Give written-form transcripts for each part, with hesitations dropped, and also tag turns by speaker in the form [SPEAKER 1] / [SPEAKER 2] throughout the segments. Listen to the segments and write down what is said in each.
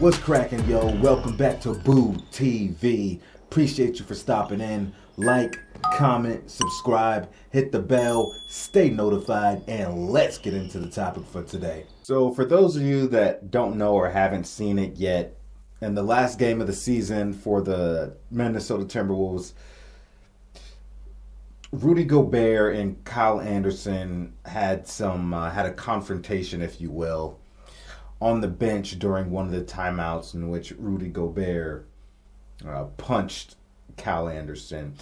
[SPEAKER 1] What's cracking, yo? Welcome back to Boo TV. Appreciate you for stopping in. Like, comment, subscribe, hit the bell, stay notified, and let's get into the topic for today. So for those of you that don't know or haven't seen it yet, in the last game of the season for the Minnesota Timberwolves, Rudy Gobert and Kyle Anderson had a confrontation, if you will, on the bench during one of the timeouts in which Rudy Gobert punched Kyle Anderson.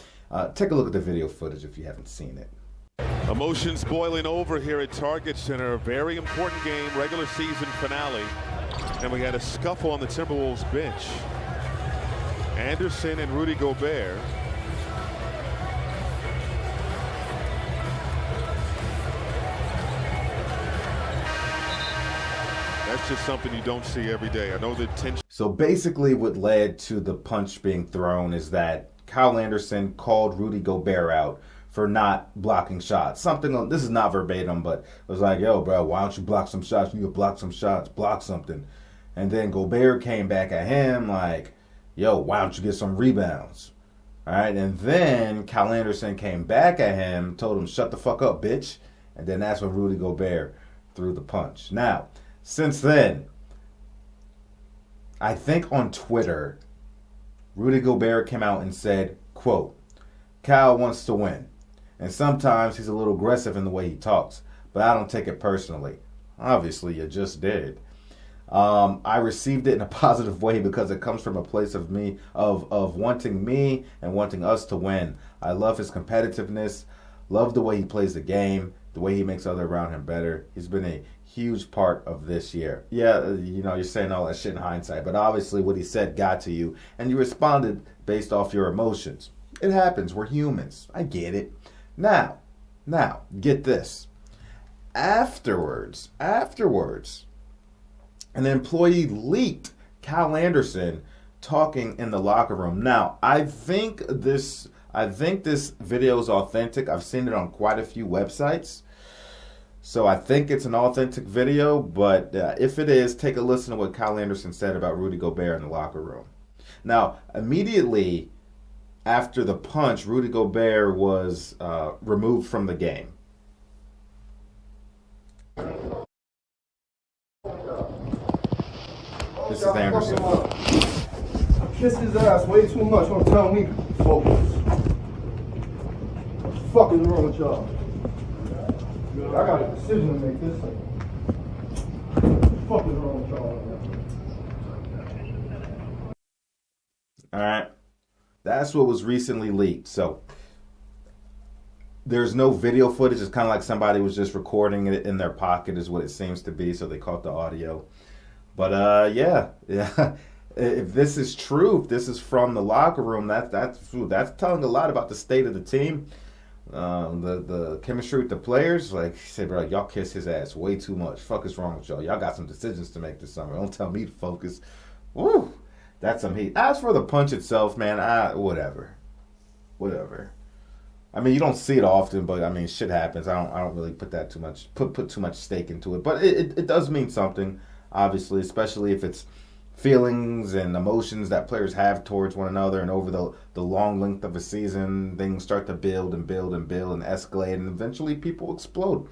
[SPEAKER 1] Take a look at the video footage if you haven't seen it.
[SPEAKER 2] Emotions boiling over here at Target Center. A very important game, regular season finale. And we had a scuffle on the Timberwolves bench. Anderson and Rudy Gobert. That's just something you don't see every day. I know the tension.
[SPEAKER 1] So basically what led to the punch being thrown is that Kyle Anderson called Rudy Gobert out for not blocking shots. This is not verbatim, but it was like, yo, bro, why don't you block some shots? You need to block some shots, block something. And then Gobert came back at him like, yo, why don't you get some rebounds? All right, and then Kyle Anderson came back at him, told him, shut the fuck up, bitch. And then that's when Rudy Gobert threw the punch. Now, since then, I think on Twitter, Rudy Gobert came out and said, quote, Kyle wants to win. And sometimes he's a little aggressive in the way he talks, but I don't take it personally. Obviously, you just did. I received it in a positive way because it comes from a place of wanting me and wanting us to win. I love his competitiveness, love the way he plays the game, the way he makes others around him better. He's been a huge part of this year. Yeah, you know, you're saying all that shit in hindsight, but obviously what he said got to you, and you responded based off your emotions. It happens. We're humans. I get it. Now, get this. Afterwards, an employee leaked Kyle Anderson talking in the locker room. Now, I think this video is authentic. I've seen it on quite a few websites. So I think it's an authentic video, but if it is, take a listen to what Kyle Anderson said about Rudy Gobert in the locker room. Now, immediately after the punch, Rudy Gobert was removed from the game. This is Anderson.
[SPEAKER 3] Kiss his ass way too much. Don't tell me focus. What the fuck is wrong with y'all? I got a decision to make this thing. What the fuck is wrong with y'all?
[SPEAKER 1] Alright. That's what was recently leaked. So there's no video footage. It's kind of like somebody was just recording it in their pocket is what it seems to be. So they caught the audio. But yeah. If this is true, if this is from the locker room, that's telling a lot about the state of the team. The chemistry with the players, like he said, bro, y'all kiss his ass way too much. Fuck is wrong with y'all? Y'all got some decisions to make this summer. Don't tell me to focus. Woo, that's some heat. As for the punch itself, man, whatever. I mean, you don't see it often, but I mean, shit happens. I don't really put that too much stake into it, but it does mean something, obviously, especially if it's feelings and emotions that players have towards one another, and over the long length of a season, things start to build and escalate, and eventually people explode.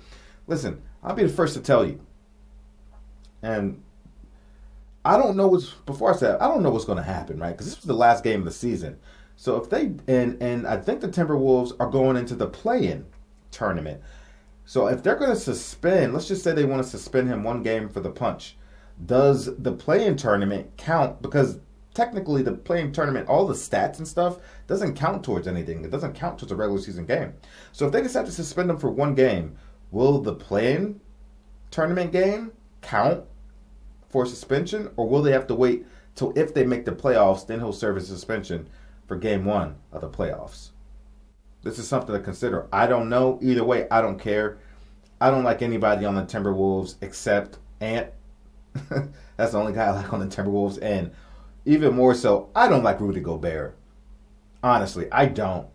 [SPEAKER 1] Listen, I'll be the first to tell you, and I don't know what's going to happen, right? Because this was the last game of the season. So if they, and I think the Timberwolves are going into the play-in tournament. So if they're going to suspend, let's just say they want to suspend him one game for the punch, does the play-in tournament count? Because technically the play-in tournament, all the stats and stuff, doesn't count towards anything. It doesn't count towards a regular season game. So if they decide to suspend him for one game, will the play-in tournament game count for suspension? Or will they have to wait till if they make the playoffs, then he'll serve as suspension for game one of the playoffs? This is something to consider. I don't know. Either way, I don't care. I don't like anybody on the Timberwolves except Ant. That's the only guy I like on the Timberwolves. And even more so, I don't like Rudy Gobert. Honestly, I don't.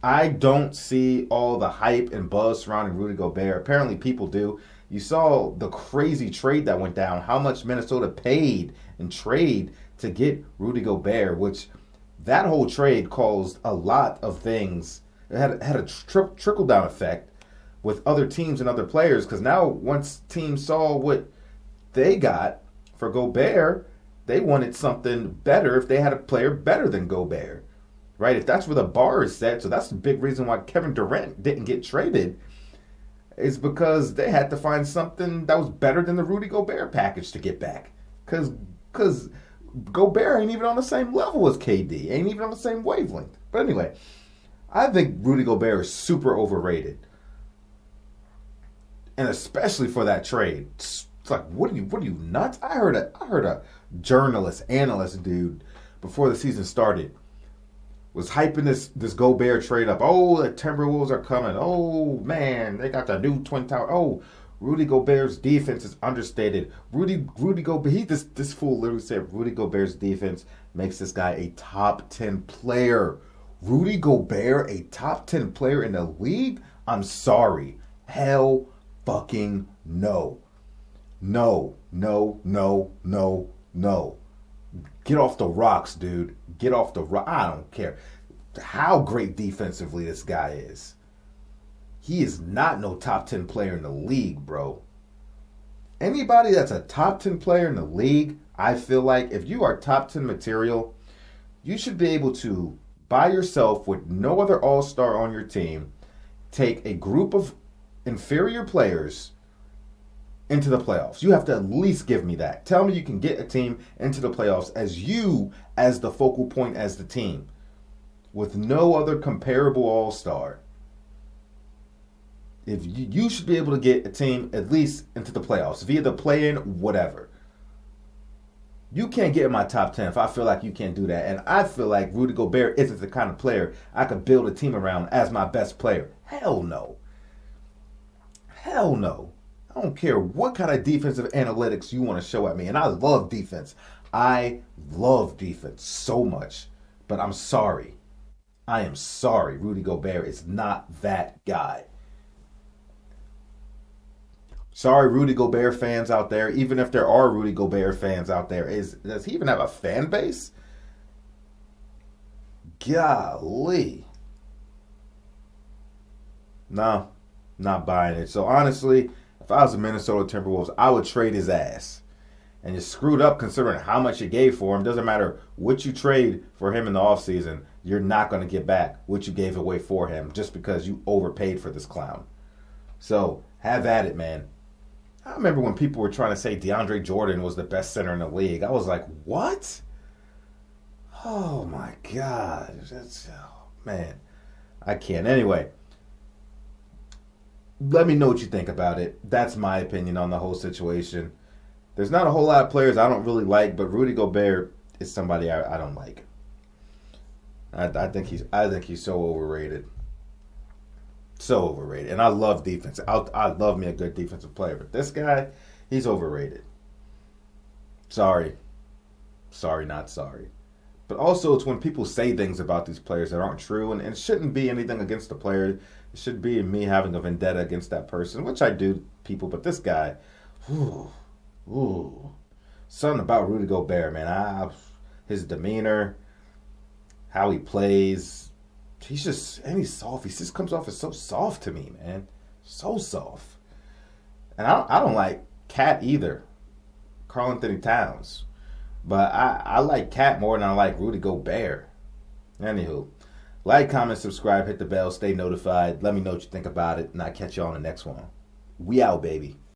[SPEAKER 1] I don't see all the hype and buzz surrounding Rudy Gobert. Apparently people do. You saw the crazy trade that went down, how much Minnesota paid and trade to get Rudy Gobert, which that whole trade caused a lot of things. It had a trickle-down effect with other teams and other players, because now once teams saw what they got for Gobert, they wanted something better if they had a player better than Gobert, right? If that's where the bar is set, so that's the big reason why Kevin Durant didn't get traded, is because they had to find something that was better than the Rudy Gobert package to get back. Because Gobert ain't even on the same level as KD, ain't even on the same wavelength. But anyway, I think Rudy Gobert is super overrated. And especially for that trade. It's like, what are you nuts? I heard a journalist, analyst dude before the season started was hyping this Gobert trade up. Oh, the Timberwolves are coming. Oh man, they got the new Twin Tower. Oh, Rudy Gobert's defense is understated. Rudy Gobert, this fool literally said Rudy Gobert's defense makes this guy a top 10 player. Rudy Gobert, a top 10 player in the league? I'm sorry. Hell fucking no. No. Get off the rocks, dude. Get off the rock. I don't care how great defensively this guy is. He is not no top 10 player in the league, bro. Anybody that's a top 10 player in the league, I feel like if you are top 10 material, you should be able to, by yourself with no other all-star on your team, take a group of inferior players into the playoffs. You have to at least give me that. Tell me you can get a team into the playoffs as the focal point as the team, with no other comparable all-star. If you should be able to get a team at least into the playoffs via the play-in, whatever. You can't get in my top 10 if I feel like you can't do that. And I feel like Rudy Gobert isn't the kind of player I could build a team around as my best player. Hell no. Hell no. I don't care what kind of defensive analytics you want to show at me. And I love defense. I love defense so much. But I'm sorry. I am sorry. Rudy Gobert is not that guy. Sorry, Rudy Gobert fans out there. Even if there are Rudy Gobert fans out there, does he even have a fan base? Golly. No, not buying it. So honestly, if I was the Minnesota Timberwolves, I would trade his ass. And you screwed up considering how much you gave for him. Doesn't matter what you trade for him in the offseason, you're not going to get back what you gave away for him just because you overpaid for this clown. So have at it, man. I remember when people were trying to say DeAndre Jordan was the best center in the league. I was like, what? Oh, my God. Man, I can't. Anyway, let me know what you think about it. That's my opinion on the whole situation. There's not a whole lot of players I don't really like, but Rudy Gobert is somebody I don't like. I think he's so overrated. So overrated. And I love defense. I love me a good defensive player. But this guy, he's overrated. Sorry. Sorry, not sorry. But also, it's when people say things about these players that aren't true. And it shouldn't be anything against the player. It should be me having a vendetta against that person, which I do, people. But this guy, something about Rudy Gobert, man. His demeanor, how he plays. He's soft. He just comes off as so soft to me, man. So soft. And I don't like Cat either. Karl-Anthony Towns. But I like Cat more than I like Rudy Gobert. Anywho, like, comment, subscribe, hit the bell, stay notified. Let me know what you think about it, and I'll catch you on the next one. We out, baby.